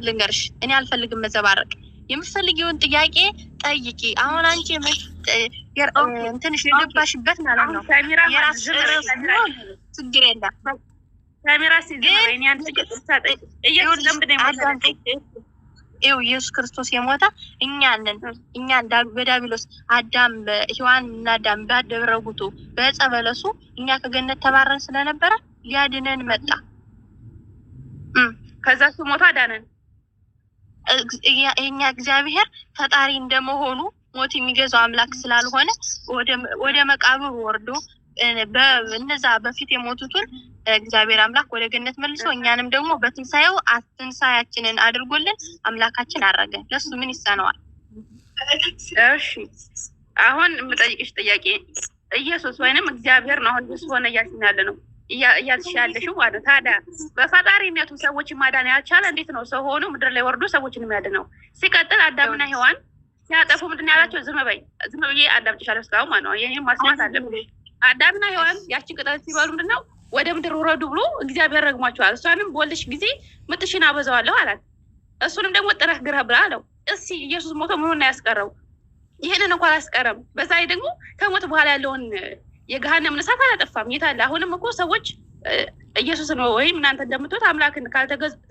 ልንገርሽ እኔ አልፈልግም መዘባረቅ የምትፈልጊውን ጥያቄ ጠይቂ አሁን አንቺ እንትንሽ ልባሽበት ማለት ነው የራስ ችግር የለም ካሜራ ሲዘረኝ አንተ ኢየሱስ ክርስቶስ የሞተ እኛን በዳቢሎስ አዳም ሔዋን እና አዳም ባደረጉት በዕፀ በለሱ እኛ ከገነት ተባረን ስለነበረ ሊያድነን መጣ ከዛ ሞታ አዳነን እኛ እግዚአብሔር ፈጣሪ እንደመሆኑ ሞት የሚገዛው አምላክ ስላልሆነ ወደ መቃብር ወርዶ በእነዛ በፊት የሞቱትን እግዚአብሔር አምላክ ወደ ገነት መልሶ እኛንም ደግሞ በትንሳኤው ትንሳኤያችንን አድርጎልን አምላካችን አረገ ለሱ ምን ይሳነዋል? እሺ አሁን የምጠይቅሽ ጥያቄ ኢየሱስ ወይንም እግዚአብሔር ነው አሁን ኢየሱስ ሆነ እያልሽኝ ነው እያልሽ ያለሽው ማለት ታዲያ በፈጣሪነቱ ሰዎችን ማዳን ያልቻለ እንዴት ነው ሰው ሆኖ ምድር ላይ ወርዶ ሰዎችን የሚያድነው? ሲቀጥል አዳምና ሔዋን ሲያጠፉ ምንድን ያላቸው? ዝም ብዬ አዳምጥሻለሁ እስካሁን ማለት ነው ይሄን ማስማት አለብሽ። አዳምና ሔዋን ያችን ቅጠል ሲበሉ ምንድነው ወደ ምድር ወረዱ ብሎ እግዚአብሔር ረግሟቸዋል። እሷንም በወልድሽ ጊዜ ምጥሽን አበዛዋለሁ አላት። እሱንም ደግሞ ጥረህ ግረህ ብላ አለው። እሺ ኢየሱስ ሞቶ ምኑን ያስቀረው? ይሄንን እንኳን አላስቀረም። በዛ ላይ ደግሞ ከሞት በኋላ ያለውን የገሃነም እሳት አላጠፋም። የታለ? አሁንም እኮ ሰዎች ኢየሱስ ነው ወይም እናንተ እንደምትወት አምላክን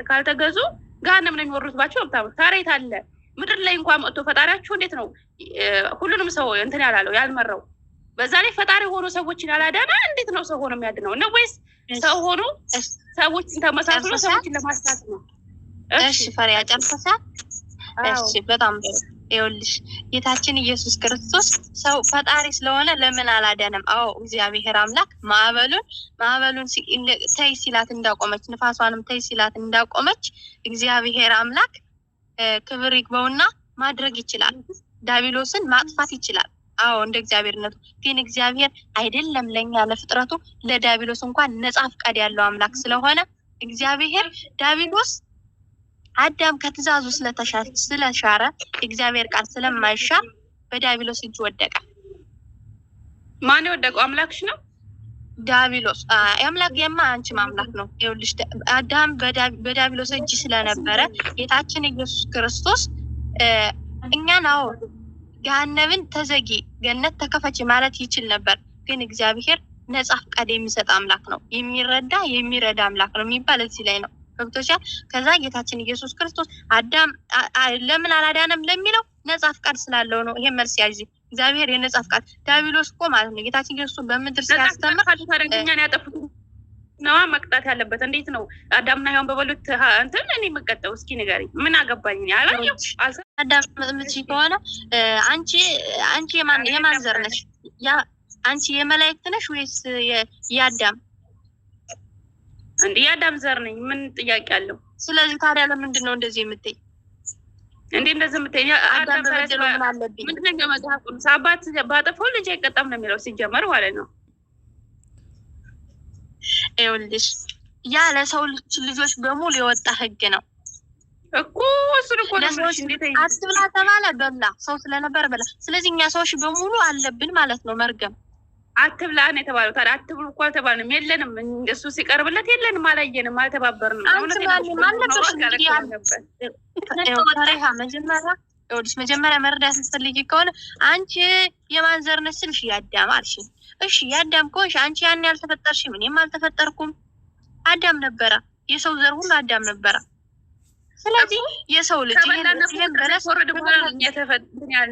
ካልተገዙ ገሃነም ነው የሚወርዱባቸው። ታዲያ የታለ? ምድር ላይ እንኳን መጥቶ ፈጣሪያችሁ እንዴት ነው ሁሉንም ሰው እንትን ያላለው ያልመራው? በዛ ላይ ፈጣሪ ሆኖ ሰዎችን ያላዳና እንዴት ነው ሰው ሆኖ የሚያድነው? ነው ወይስ ሰው ሆኖ ሰዎችን ተመሳስሎ ሰዎችን ለማሳት ነው? እሺ ፈሪያ ጨርሰሻ? እሺ በጣም ይኸውልሽ ጌታችን ኢየሱስ ክርስቶስ ሰው ፈጣሪ ስለሆነ ለምን አላዳነም? አዎ እግዚአብሔር አምላክ ማዕበሉን ተይ ሲላት እንዳቆመች ንፋሷንም ተይ ሲላት እንዳቆመች እግዚአብሔር አምላክ ክብር ይግባውና ማድረግ ይችላል። ዳቢሎስን ማጥፋት ይችላል። አዎ እንደ እግዚአብሔርነቱ ግን እግዚአብሔር አይደለም ለኛ ለፍጥረቱ ለዳቢሎስ እንኳን ነጻ ፈቃድ ያለው አምላክ ስለሆነ እግዚአብሔር ዳቢሎስ አዳም ከትእዛዙ ስለሻረ እግዚአብሔር ቃል ስለማይሻር በዳቢሎስ እጅ ወደቀ። ማን የወደቀው? አምላክሽ ነው ዳቢሎስ። አምላክ አንቺ አምላክ ነው። ይኸውልሽ አዳም በዳቢሎስ እጅ ስለነበረ ጌታችን ኢየሱስ ክርስቶስ እኛን አዎ ገሃነምን ተዘጊ ገነት ተከፈች ማለት ይችል ነበር። ግን እግዚአብሔር ነጻ ፈቃድ የሚሰጥ አምላክ ነው። የሚረዳ አምላክ ነው የሚባል እዚህ ላይ ነው። ገብቶሻል? ከዛ ጌታችን ኢየሱስ ክርስቶስ አዳም ለምን አላዳነም ለሚለው ነጻ ፈቃድ ስላለው ነው። ይሄ መልስ ያዥ። እግዚአብሔር የነጻ ፈቃድ ዳቢሎስ እኮ ማለት ነው ጌታችን ኢየሱስ በምድር ሲያስተምር ታደርገኛን ያጠፉት ነዋ መቅጣት ያለበት። እንዴት ነው አዳምና ሔዋን በበሉት እንትን እኔ መቀጠው? እስኪ ንገሪ። ምን አገባኝ ያላየው አዳም ምትሽ ከሆነ አንቺ የማን ዘር ነሽ? አንቺ የመላእክት ነሽ ወይስ የአዳም? እንዴ የአዳም ዘር ነኝ። ምን ጥያቄ አለው? ስለዚህ ታዲያ ለምንድን ነው እንደዚህ የምትይ? እንዴ እንደዚህ የምትይ? አዳም በደለው ምን አለብኝ? ምንድን ነው መጽሐፍ ቅዱስ አባት ባጠፋው ልጅ አይቀጣም ነው የሚለው ሲጀመር ማለት ነው። ይኸውልሽ ያ ለሰው ልጆች በሙሉ የወጣ ህግ ነው እኮ። እሱን እኮ አትብላ ተባለ በላ፣ ሰው ስለነበር በላ። ስለዚህ እኛ ሰዎች በሙሉ አለብን ማለት ነው መርገም። አትብላ ነው የተባለው። ታዲያ አትብሉ እኮ አልተባልንም። የለንም እሱ ሲቀርብለት የለንም፣ አላየንም፣ አልተባበርንም። መጀመሪያ መረዳት ስትፈልጊ ከሆነ አንቺ የማን ዘር ነሽ ስልሽ የአዳም አልሽ። እሺ የአዳም ከሆንሽ አንቺ ያን ያልተፈጠርሽም እኔም አልተፈጠርኩም። አዳም ነበረ፣ የሰው ዘር ሁሉ አዳም ነበረ። ስለዚህ የሰው ልጅ ይሄን በለስ ወረደ በኋላ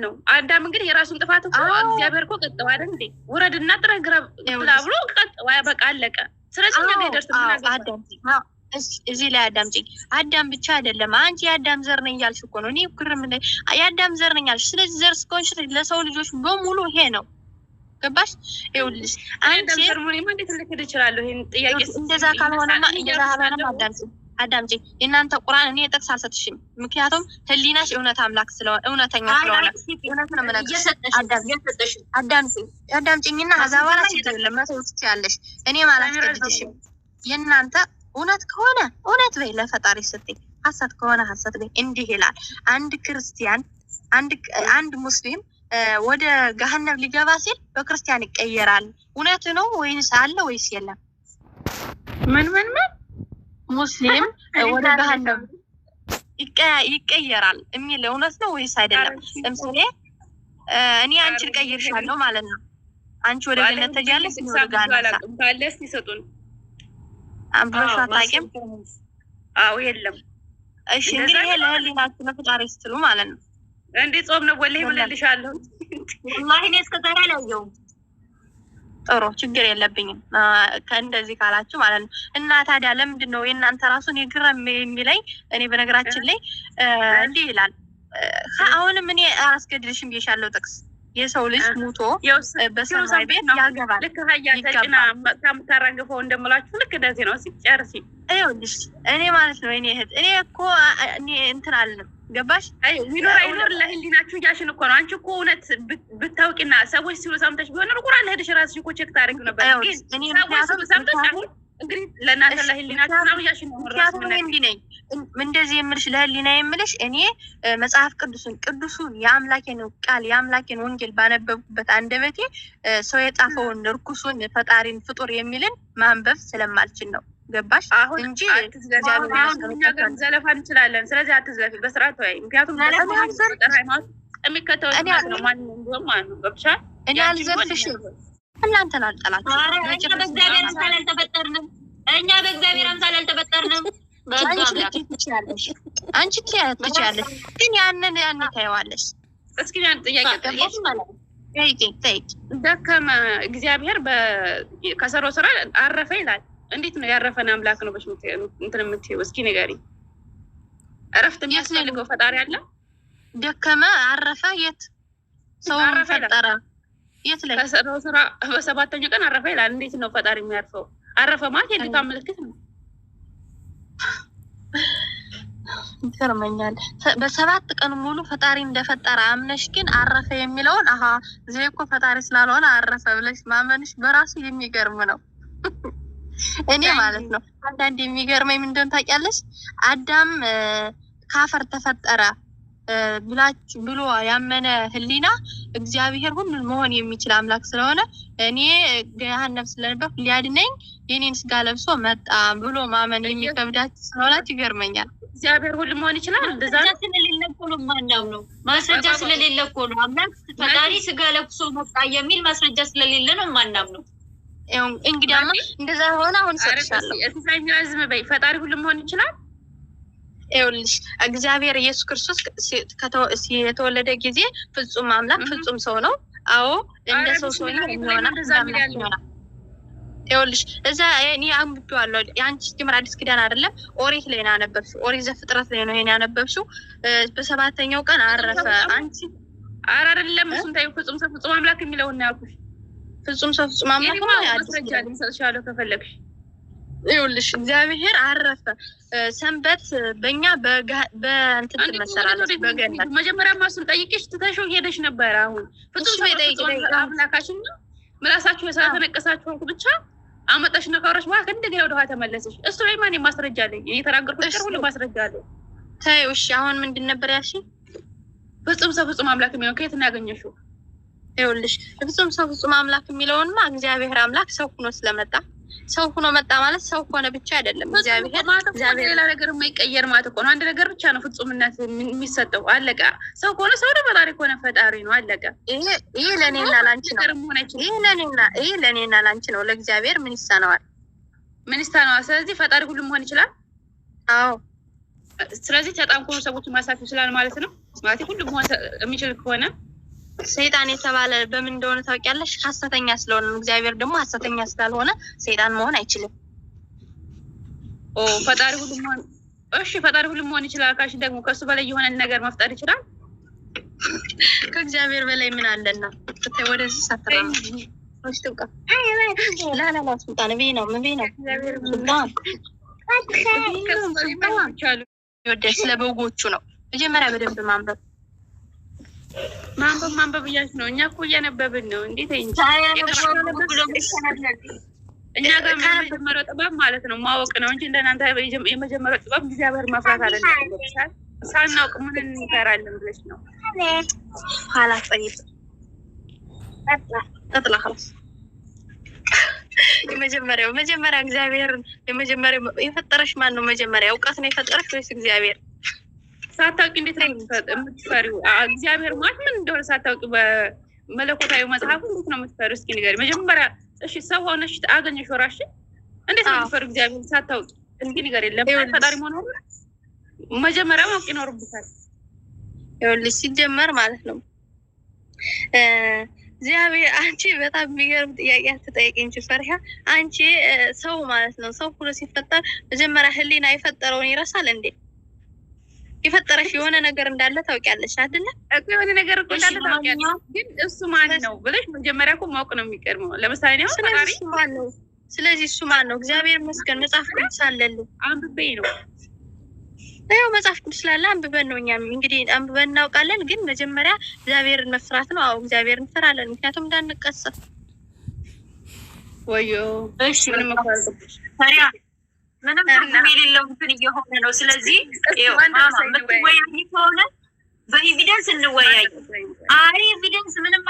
ነው። አዳም እንግዲህ የራሱን ጥፋት እኮ እግዚአብሔር እኮ ቀጠው አይደል እንዴ? ወረድና ጥረግራ ብሎ ቀጠው፣ በቃ አለቀ። ስለዚህ ነገ ይደርስ አዳም እዚህ ላይ አዳምጪኝ። አዳም ብቻ አይደለም አንቺ የአዳም ዘር ነኝ ያልሽ እኮ ነው። እኔ ኩርም ላይ የአዳም ዘር ነኝ ያልሽ። ስለዚህ ዘር እስከሆንሽ ለሰው ልጆች በሙሉ ይሄ ነው። ገባሽ? ይኸውልሽ አንቺ ዘር ምን እንዴት ልክድ እችላለሁ? ይሄን ጥያቄ እንደዛ ካልሆነማ አዳምጪኝ። የእናንተ ቁርአን እኔ ጥቅስ አልሰጥሽም። ምክንያቱም ህሊናሽ እውነት አምላክ ስለሆነ እውነተኛ ስለሆነ እውነት ነው የምነግርሽ። አዳምጪኝና ከዛ በኋላ ሲደለም መስውት ያለሽ እኔ ማለት ከድሽም የእናንተ እውነት ከሆነ እውነት በይ ለፈጣሪ ስትይ፣ ሐሰት ከሆነ ሐሰት በይ። እንዲህ ይላል አንድ ክርስቲያን አንድ ሙስሊም ወደ ገሃነም ሊገባ ሲል በክርስቲያን ይቀየራል። እውነት ነው ወይስ አለ ወይስ የለም? ምን ሙስሊም ወደ ገሃነም ይቀየራል የሚል እውነት ነው ወይስ አይደለም? ለምሳሌ እኔ አንቺን ቀይርሻለሁ ማለት ነው። አንቺ ወደ ገነት ተጃለሽ ወደ ጋነሳ ካለስ ይሰጡን አምብሮሽ አታውቂም? አዎ የለም። እሺ እንግዲህ ይሄ ለህሊናችሁ ለፈጣሪ ስትሉ ማለት ነው። እንዴ ጾም ነው ወላሂ ብለልሻለሁ። ወላሂ እኔ እስከዛሬ አላየሁም። ጥሩ ችግር የለብኝም ከእንደዚህ ካላችሁ ማለት ነው። እና ታዲያ ለምንድን ነው የእናንተ ራሱን የግረም የሚለኝ? እኔ በነገራችን ላይ እንዲህ ይላል። አሁንም እኔ አላስገድልሽም ብዬሻለሁ ጥቅስ የሰው ልጅ ሙቶ በሰማይ ቤት ያገባል። ልክ ሀያ ተጭና ከምታራግፈው እንደምላችሁ ልክ እንደዚህ ነው። ሲጨርሲ ይኸውልሽ እኔ ማለት ነው እኔ እህት እኔ እኮ እኔ እንትን አልልም። ገባሽ? ሚኖር አይኖር ለህሊናችሁ እያልሽን እኮ ነው። አንቺ እኮ እውነት ብታውቂና ሰዎች ሲሉ ሰምተሽ ቢሆን ቁርአን ለሄድሽ ራስሽ እኮ ቼክ ታደርጊው ነበር። ሰዎች ሲሉ ሰምተሽ አሁን እንግዲህ ለእናንተ ለህሊናችሁ ነው እያልሽ ነው። እንዲህ ነኝ እንደዚህ የምልሽ ለህሊና የምልሽ እኔ መጽሐፍ ቅዱሱን የአምላኬን ቃል የአምላኬን ወንጌል ባነበብኩበት አንደበቴ ሰው የጻፈውን ርኩሱን ፈጣሪን ፍጡር የሚልን ማንበብ ስለማልችል ነው። ገባሽ? አሁን እንጂ እኛ ጋር ዘለፋ እንችላለን። ስለዚህ አትዝለፊ፣ በስርዓት ወይ ምክንያቱም ሃይማኖት የሚከተለው ነው። ማንንም ቢሆን ማለት ነው። ገብቶሻል? እኔ አልዘልፍሽም፣ እናንተን አልጠላችሁም። እኛ በእግዚአብሔር አምሳል አልተፈጠርንም። እኛ በእግዚአብሔር አምሳል አልተፈጠርንም። አንቺ ትችያለሽ፣ ግን ያንን ታየዋለሽ። እስኪ ያን ጥያቄ ጠይቂ። ደከመ እግዚአብሔር ከሰራው ስራ አረፈ ይላል። እንዴት ነው ያረፈን አምላክ ነው እንትን የምትይው? እስኪ ንገሪ። እረፍት የሚያስፈልገው ፈጣሪ አለ? ደከመ አረፈ የት ሰው ፈጠረ? የት ላይ ከሰራው ስራ በሰባተኛው ቀን አረፈ ይላል። እንዴት ነው ፈጣሪ የሚያርፈው? አረፈ ማለት የድካም ምልክት ነው። ይገርመኛል። በሰባት ቀን ሙሉ ፈጣሪ እንደፈጠረ አምነሽ ግን አረፈ የሚለውን እዚህ እኮ ፈጣሪ ስላልሆነ አረፈ ብለሽ ማመንሽ በራሱ የሚገርም ነው። እኔ ማለት ነው አንዳንድ የሚገርመኝ ምን እንደሆነ ታውቂያለሽ? አዳም ካፈር ተፈጠረ ብሎ ያመነ ህሊና እግዚአብሔር ሁሉን መሆን የሚችል አምላክ ስለሆነ እኔ ገሃነም ስለነበርኩ ሊያድነኝ የኔን ስጋ ለብሶ መጣ ብሎ ማመን የሚከብዳችሁ ስለሆናችሁ ይገርመኛል። እግዚአብሔር ሁሉ መሆን ይችላል። እንደዛ ስለሌለ እኮ ነው የማናምነው። ማስረጃ ስለሌለ እኮ ነው አምላክ ፈጣሪ ስጋ ለብሶ መጣ የሚል ማስረጃ ስለሌለ ነው የማናምነው። እንግዲያማ እንደዛ ሆነ አሁን ሰጥሻለሁ። እትሳይኛ ዝም በይ። ፈጣሪ ሁሉ መሆን ይችላል። ይኸውልሽ እግዚአብሔር ኢየሱስ ክርስቶስ የተወለደ ጊዜ ፍጹም አምላክ ፍጹም ሰው ነው። አዎ እንደ ሰው ነው የሚሆነው። ይኸውልሽ እዛ እኔ አንብቤዋለሁ። የአንቺ ጀምር አዲስ ኪዳን አይደለም ኦሪት ላይ ነው ያነበብሽው። ኦሪት ዘፍጥረት ላይ ነው ይሄን ያነበብሽው። በሰባተኛው ቀን አረፈ። አንቺ አይደለም እሱን ታዩ ፍጹም አምላክ የሚለውን ነው ያልኩሽ። ፍጹም ሰው ፍጹም አምላክ ነው ያድርጋል። ሰጥሻለሁ ከፈለግሽ። ይኸውልሽ እግዚአብሔር አረፈ። ሰንበት በእኛ በእንትን ትመሰላለች በገነት መጀመሪያ ማሱን ጠይቄሽ ትተሽው ሄደሽ ነበር። አሁን ፍጹም አምላካችን ነው ምላሳችሁ ስለተነቀሳችሁ ብቻ አመጣሽ ነካሮች ማለት እንደገና ወደ ኋላ ተመለሰሽ። እሱ ላይ ማን ማስረጃ አለኝ? እየተናገርኩት ሁሉ ማስረጃ አለኝ። ተይው እሺ። አሁን ምንድን ነበር ያልሽኝ? ፍጹም ሰው ፍጹም አምላክ የሚለው ከየት ነው ያገኘሽው? ይኸውልሽ ፍጹም ሰው ፍጹም አምላክ የሚለውንማ እግዚአብሔር አምላክ ሰው ሆኖ ስለመጣ ሰው ሆኖ መጣ ማለት ሰው ሆነ ብቻ አይደለም። እግዚአብሔር ሌላ ነገር የማይቀየር ማለት እኮ ነው። አንድ ነገር ብቻ ነው ፍጹምነት የሚሰጠው። አለቀ። ሰው ከሆነ ሰው ነው፣ ፈጣሪ ከሆነ ፈጣሪ ነው። አለቀ። ይሄ ለኔና ላንቺ ነው። ይሄ ለኔና ላንቺ ነው። ለእግዚአብሔር ምን ይሳነዋል? ምን ይሳነዋል? ስለዚህ ፈጣሪ ሁሉ መሆን ይችላል። አዎ። ስለዚህ ተጣምቆ ሰዎች ማሳት ይችላል ማለት ነው። ማለት ሁሉ መሆን የሚችል ከሆነ ሰይጣን የተባለ በምን እንደሆነ ታውቂያለሽ? ሐሰተኛ ስለሆነ ነው። እግዚአብሔር ደግሞ ሐሰተኛ ስላልሆነ ሰይጣን መሆን አይችልም። ፈጣሪ ሁሉ መሆን ፈጣሪ ሁሉ መሆን ይችላል ካልሽ ደግሞ ከሱ በላይ የሆነ ነገር መፍጠር ይችላል። ከእግዚአብሔር በላይ ምን አለና? ወደዚህ ሳትራም ወሽቱቃ ላላ ሱልጣን ነው ሱልጣን ይወደስ ለበጎቹ ነው። መጀመሪያ በደንብ ማንበብ እያልሽ ነው። እኛ እኮ እያነበብን ነው። እንዴት እንጂ እኛ ጋር የመጀመሪያው ጥበብ ማለት ነው ማወቅ ነው እንጂ እንደናንተ የመጀመሪያው ጥበብ እግዚአብሔር መፍራት አይደለም። ሳናውቅ ምን እንሰራለን ብለሽ ነው። خلاص طيب اطلع خلاص መጀመሪያ እግዚአብሔር የፈጠረሽ ማን ነው? መጀመሪያ እውቀት ነው የፈጠረሽ ወይስ እግዚአብሔር? ሳታውቂ እንዴት ነው የምትፈሪው? እግዚአብሔር ማለት ምን እንደሆነ ሳታውቂ በመለኮታዊ መጽሐፍ እንዴት ነው የምትፈሪው? እስኪ ንገሪ መጀመሪያ። እሺ ሰው ሆነሽ አገኘሽ ወራሽን እንዴት ነው የምትፈሪው? እግዚአብሔር ሳታውቂ እንዴ ንገሪ። ለምን ፈጣሪ መሆኑ መጀመሪያ ማወቅ ይኖርብሻል። ይኸውልሽ ሲጀመር ማለት ነው እግዚአብሔር አንቺ በጣም የሚገርም ጥያቄ አትጠይቂኝ እንጂ ፈሪሃ። አንቺ ሰው ማለት ነው ሰው ሁሉ ሲፈጠር መጀመሪያ ህሊና የፈጠረውን ይረሳል እንዴ? የፈጠረሽ የሆነ ነገር እንዳለ ታውቂያለሽ አይደለ? እኮ የሆነ ነገር እኮ እንዳለ ታውቂያለሽ፣ ግን እሱ ማን ነው ብለሽ መጀመሪያ እኮ ማወቅ ነው የሚቀድመው። ለምሳሌ ነው ፈጣሪ ማን ነው? ስለዚህ እሱ ማን ነው? እግዚአብሔር ይመስገን መጽሐፍ ቅዱስ አለልን። አንብቤ ነው ያው መጽሐፍ ቅዱስ ስላለ አንብበን ነው እኛም እንግዲህ አንብበን እናውቃለን። ግን መጀመሪያ እግዚአብሔርን መፍራት ነው። አዎ እግዚአብሔርን እንፈራለን፣ ምክንያቱም እንዳንቀሰፍ። ወዮ እሺ ምንም ታዲያ ምንም ትርጉም የሌለው እንትን እየሆነ ነው። ስለዚህ ምትወያይ ከሆነ በኤቪደንስ እንወያይ። አይ ኤቪደንስ ምንም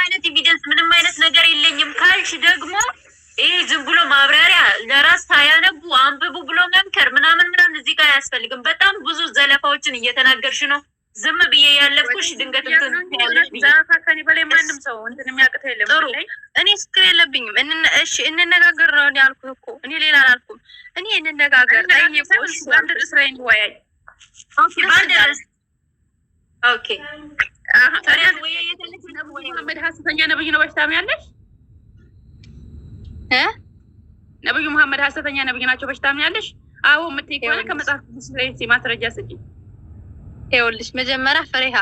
አይነት ነገር የለኝም ካልሽ ደግሞ ይሄ ዝም ብሎ ማብራሪያ ለራስ ታያነቡ አንብቡ ብሎ መምከር ምናምን እዚህ ጋር አያስፈልግም። በጣም ብዙ ዘለፋዎችን እየተናገርሽ ነው። ዝም ብዬ ያለብኩሽ ድንገት እንትን ያለሽ ዛፋ ከኔ በላይ ማንም ሰው እንትን የሚያቅተው የለም። ጥሩ እኔ ችግር የለብኝም። እሺ እንነጋገር ነው ያልኩህ እኮ እኔ ሌላ አላልኩም። እኔ እንነጋገር ጠይቁሽ አንድ እስራኤል ወያይ ኦኬ ባንደረስ ኦኬ ታዲያ ወይ የተለየ መሐመድ ሐሰተኛ ነብይ ነው በሽታም ያለሽ ነብዩ መሐመድ ሐሰተኛ ነብይ ናቸው በሽታም ያለሽ? አዎ የምትይ ከሆነ ከመጽሐፍ ቅዱስ ላይ ማስረጃ ስጪ። ይኸውልሽ መጀመሪያ ፈሪሃ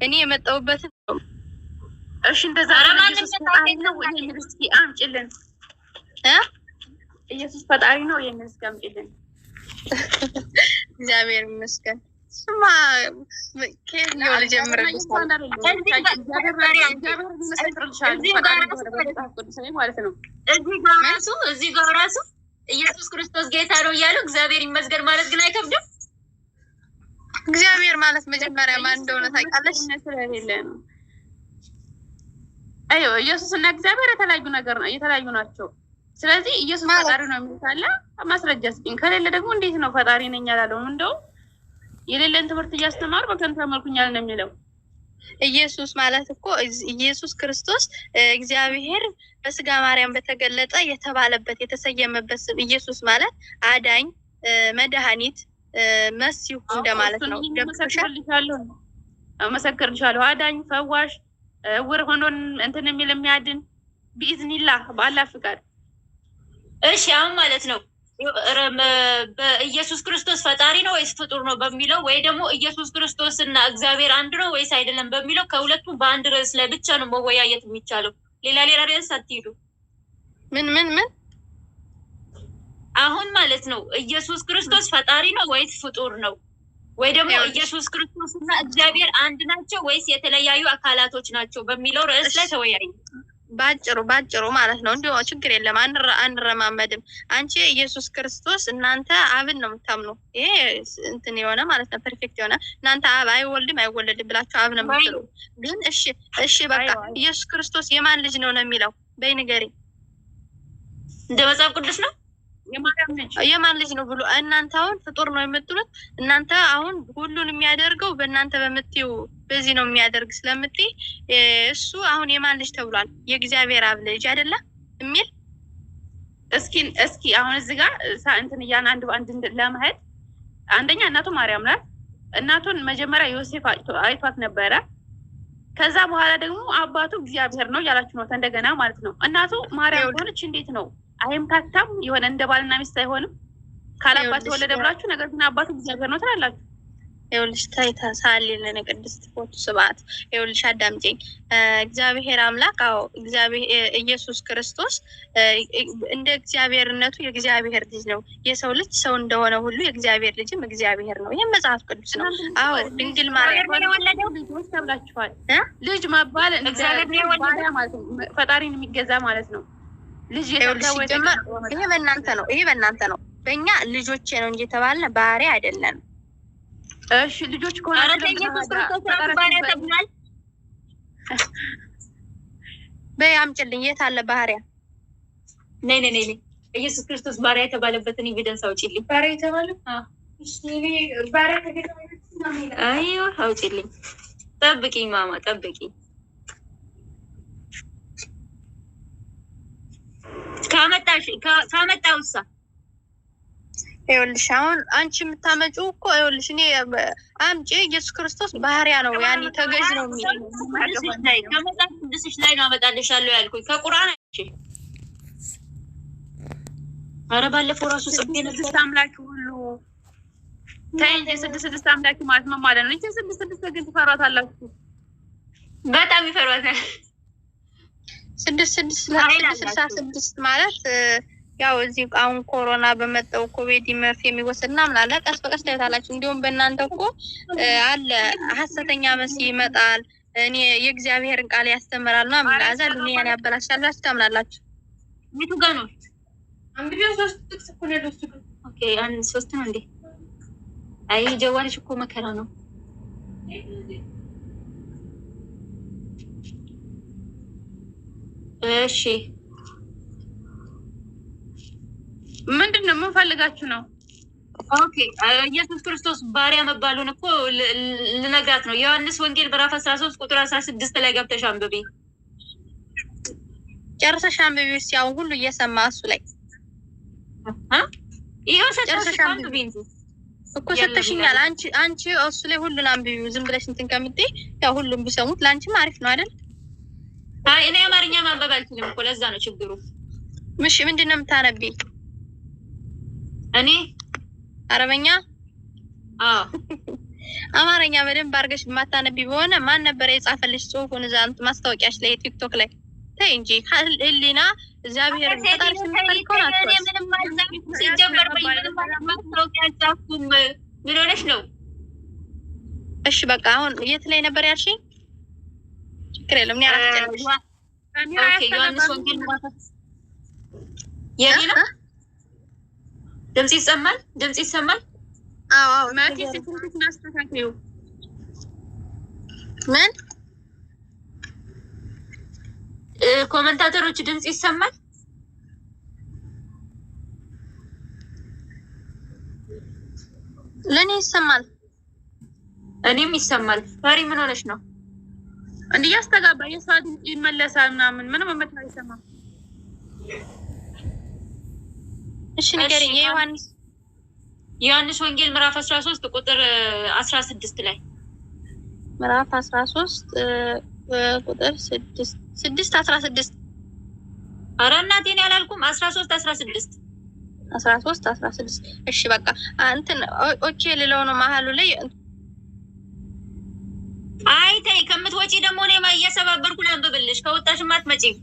እኔ የመጣሁበትን እሺ እንደዛ ኢየሱስ ፈጣሪ ነው ይሄን እስኪ አምጪልን። ኢየሱስ ፈጣሪ ነው ይሄን እስኪ አምጪልን። እግዚአብሔር ይመስገን። ስማ ከየት ነው ልጀምርልሽ? እዚህ ጋር ራሱ ኢየሱስ ክርስቶስ ጌታ ነው እያሉ እግዚአብሔር ይመስገን ማለት ግን አይከብድም? እግዚአብሔር ማለት መጀመሪያ ማን እንደሆነ ታውቃለሽ? አዮ ኢየሱስ እና እግዚአብሔር የተለያዩ ናቸው። ስለዚህ ኢየሱስ ፈጣሪ ነው የሚባል ማስረጃ ስጪኝ። ከሌለ ደግሞ እንዴት ነው ፈጣሪ ነኝ ያላለው? እንደው የሌለን ትምህርት እያስተማሩ በከንቱ መልኩኛል ነው የሚለው። ኢየሱስ ማለት እኮ ኢየሱስ ክርስቶስ እግዚአብሔር በስጋ ማርያም በተገለጠ የተባለበት የተሰየመበት ስም ኢየሱስ ማለት አዳኝ፣ መድኃኒት፣ መሲሁ እንደማለት ነው። መሰክርልሻለሁ አዳኝ፣ ፈዋሽ፣ እውር ሆኖን እንትን የሚል የሚያድን ቢኢዝኒላህ በአላህ ፍቃድ። እሺ አሁን ማለት ነው በኢየሱስ ክርስቶስ ፈጣሪ ነው ወይስ ፍጡር ነው በሚለው ወይ ደግሞ ኢየሱስ ክርስቶስ እና እግዚአብሔር አንድ ነው ወይስ አይደለም በሚለው ከሁለቱም በአንድ ርዕስ ላይ ብቻ ነው መወያየት የሚቻለው። ሌላ ርዕስ አትሄዱ። ምን አሁን ማለት ነው ኢየሱስ ክርስቶስ ፈጣሪ ነው ወይስ ፍጡር ነው? ወይ ደግሞ ኢየሱስ ክርስቶስ እና እግዚአብሔር አንድ ናቸው ወይስ የተለያዩ አካላቶች ናቸው በሚለው ርዕስ ላይ ተወያዩ። ባጭሩ ማለት ነው። እንዲሁ ችግር የለም አንረማመድም። አንቺ ኢየሱስ ክርስቶስ እናንተ አብን ነው የምታምኑ። ይሄ እንትን የሆነ ማለት ነው ፐርፌክት የሆነ እናንተ አብ አይወለድም ብላችሁ አብ ነው የምትሉ። ግን እሺ በቃ ኢየሱስ ክርስቶስ የማን ልጅ ነው የሚለው በይ ንገሪ። እንደ መጽሐፍ ቅዱስ ነው የማን ልጅ ነው ብሎ እናንተ አሁን ፍጡር ነው የምትሉት። እናንተ አሁን ሁሉን የሚያደርገው በእናንተ በምትዩ በዚህ ነው የሚያደርግ ስለምትይ እሱ አሁን የማን ልጅ ተብሏል? የእግዚአብሔር አብ ልጅ አይደለ የሚል እስኪ አሁን እዚህ ጋር እንትን እያን አንድ ለማሄድ አንደኛ እናቱ ማርያም ናት። እናቱን መጀመሪያ ዮሴፍ አይቷት ነበረ። ከዛ በኋላ ደግሞ አባቱ እግዚአብሔር ነው ያላችሁ ነው እንደገና ማለት ነው። እናቱ ማርያም ሆነች እንዴት ነው አይምታታም? የሆነ እንደ ባልና ሚስት አይሆንም? ካላባት ወለደ ብላችሁ ነገር ግን አባቱ እግዚአብሔር ነው ትላላችሁ። ይኸውልሽ ታይታ ሳሊልን ቅድስት ፎቶ ስብዓት ይኸውልሽ አዳምጪኝ። እግዚአብሔር አምላክ እግዚአብሔር ኢየሱስ ክርስቶስ እንደ እግዚአብሔርነቱ የእግዚአብሔር ልጅ ነው። የሰው ልጅ ሰው እንደሆነ ሁሉ የእግዚአብሔር ልጅም እግዚአብሔር ነው። ይሄ መጽሐፍ ቅዱስ ነው። ድንግል ማርያም የወለደው ልጅ ተብላችኋል። ልጅ መባል እግዚአብሔር ማለት ነው። ፈጣሪን የሚገዛ ማለት ነው። ልጅ ይሄ በእናንተ ነው። በእኛ ልጆቼ ነው እንጂ የተባልነ ባህሪ አይደለም። እሺ ልጆች ከሆነ በይ አምጪልኝ። የት አለ ባህሪያ? ነይ ኢየሱስ ክርስቶስ ባህሪያ የተባለበትን ኤቪደንስ አውጪልኝ። ባህሪያ የተባለ አይዋ አውጪልኝ። ጠብቂኝ ማማ ጠብቂኝ። ካመጣውሳ ይኸውልሽ አሁን አንቺ የምታመጪው እኮ ይኸውልሽ እኔ አምጪ ኢየሱስ ክርስቶስ ባህሪያ ነው ያኔ ተገዥ ነው የሚለው ከመጽሐፍ ቅዱስሽ ላይ ነው አመጣልሻለሁ ያልኩኝ ከቁርአን አንቺ ኧረ ባለፈው ራሱ ጽፌ ስድስት አምላክ ሁሉ ተይ እንጂ ስድስት አምላክ ማለት ምን ማለት ነው? እንጂ ስድስት ግን ትፈሯታላችሁ። በጣም ይፈሯታል። ስድስት ማለት ያው እዚህ አሁን ኮሮና በመጣው ኮቪድ መርፌ የሚወሰድና ምናለ ቀስ በቀስ ታይታላችሁ። እንዲሁም በእናንተ እኮ አለ ሐሰተኛ መሲህ ይመጣል፣ እኔ የእግዚአብሔርን ቃል ያስተምራልና ምናዛ ዱንያን ያበላሻል ታምናላችሁ። የቱ ጋር ነው? እንግዲህ 3 ጥቅስ እኮ ነው ያለው። ኦኬ አንድ 3 ነው እንዴ? አይ ጀዋልሽ እኮ መከራ ነው። እሺ ምንድነው? ምን ፈልጋችሁ ነው? ኦኬ ኢየሱስ ክርስቶስ ባሪያ መባሉን እኮ ልነግራት ነው። ዮሐንስ ወንጌል ምዕራፍ 13 ቁጥር 16 ላይ ገብተሽ አንብቢ። ጨርሰሽ አንብቢ። ያው ሁሉ እየሰማ እሱ ላይ ይሄው ሰጥተሽ አንብቢ እኮ ሰጥተሽኛል። አንቺ እሱ ላይ ሁሉን አንብቢው ዝም ብለሽ እንትን ከምትይ ያው ሁሉም ቢሰሙት ላንቺም አሪፍ ነው አይደል? አይ እኔ አማርኛ ማንበብ አልችልም እኮ ለዛ ነው ችግሩ። ምሽ ምንድነው የምታነቢ? እኔ አረበኛ አማርኛ በደንብ አድርገሽ የማታነቢ በሆነ ማን ነበር የጻፈልሽ ጽሁፉን እዛ ማስታወቂያሽ ላይ ቲክቶክ ላይ? ተይ እንጂ ህሊና እግዚአብሔር ፈጣሪ ስለሚፈልገው ነው። ምንም ማለት ሲጀመር በየምንም ማስታወቂያ ጻፍኩም ምን ሆነሽ ነው? እሺ በቃ አሁን የት ላይ ነበር ያልሽኝ? ችግር የለም እኔ አላስጨርሽ። ኦኬ ዮሐንስ ወንጌል ምዕራፍ የኔ ነው። ድምጽ ይሰማል? አዎ ማቲ ሲትንት ናስተካክዩ ምን ኮሜንታተሮች ድምጽ ይሰማል? ለኔ ይሰማል። እኔም ይሰማል። ፈሪ ምን ሆነሽ ነው? እንዴ ያስተጋባ የሰው ድምጽ ይመለሳል ምናምን ምንም መመጣ ይሰማል። እሺ ንገሪኝ። ዮሐንስ ወንጌል ምዕራፍ 13 ቁጥር 16 ላይ ምዕራፍ 13 ቁጥር 6 ኧረ እናቴ እኔ አላልኩም 13 እሺ በቃ እንትን ኦኬ ልለው ነው መሀሉ ላይ አይ ተይ ከምትወጪ ደግሞ እኔ እየሰባበርኩ ላንብብልሽ ከወጣሽማ አትመጪም።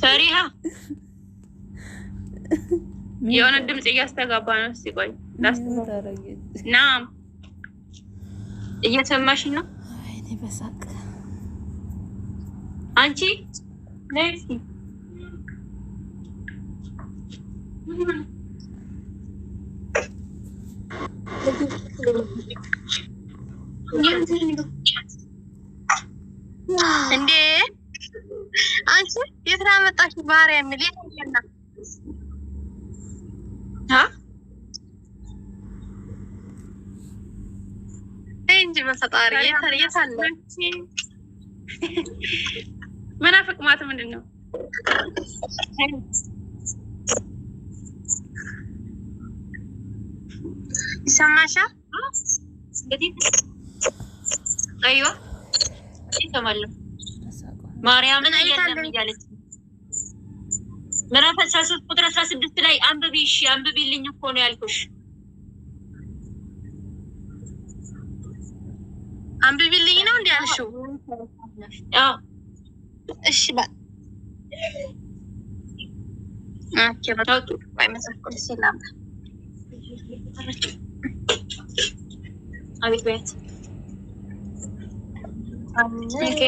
ፈሪሃ የሆነ ድምጽ እያስተጋባ ነው። እስቲ ቆይ ናም እየሰማሽ ነው? አይኔ በሳቅ አንቺ ነይ እንዴ አንቺ የት ነው መጣሽ? ባህሪያ የሚል የትና እንጂ በፈጣሪ የታለ መናፍቅ ማለት ምንድነው? ይሰማሻል? አይዋ ይሰማል። ማርያምን አያለም እያለች ምዕራፍ 13 ቁጥር 16 ላይ አንብቢ። እሺ አንብቢልኝ እኮ ነው ያልኩሽ። አንብቢልኝ ነው እንዴ ያልሽው? አዎ እሺ በቃ በቃ ወይ መሰከረ ሰላም አቤት ቤት ኦኬ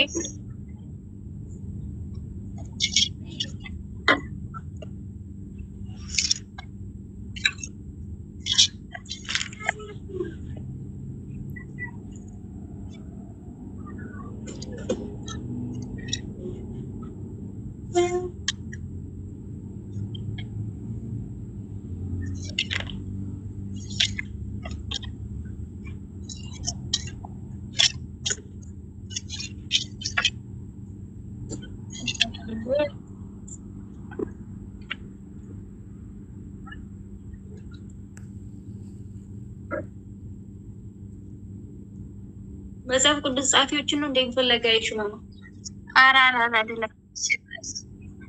መጽሐፍ ቅዱስ ጻፊዎችን ነው እንደሚፈለጋ ይችላል። አራራ አይደለም።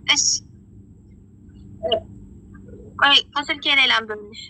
እሺ ቆይ ከስልኬ ላይ ላንብብልሽ።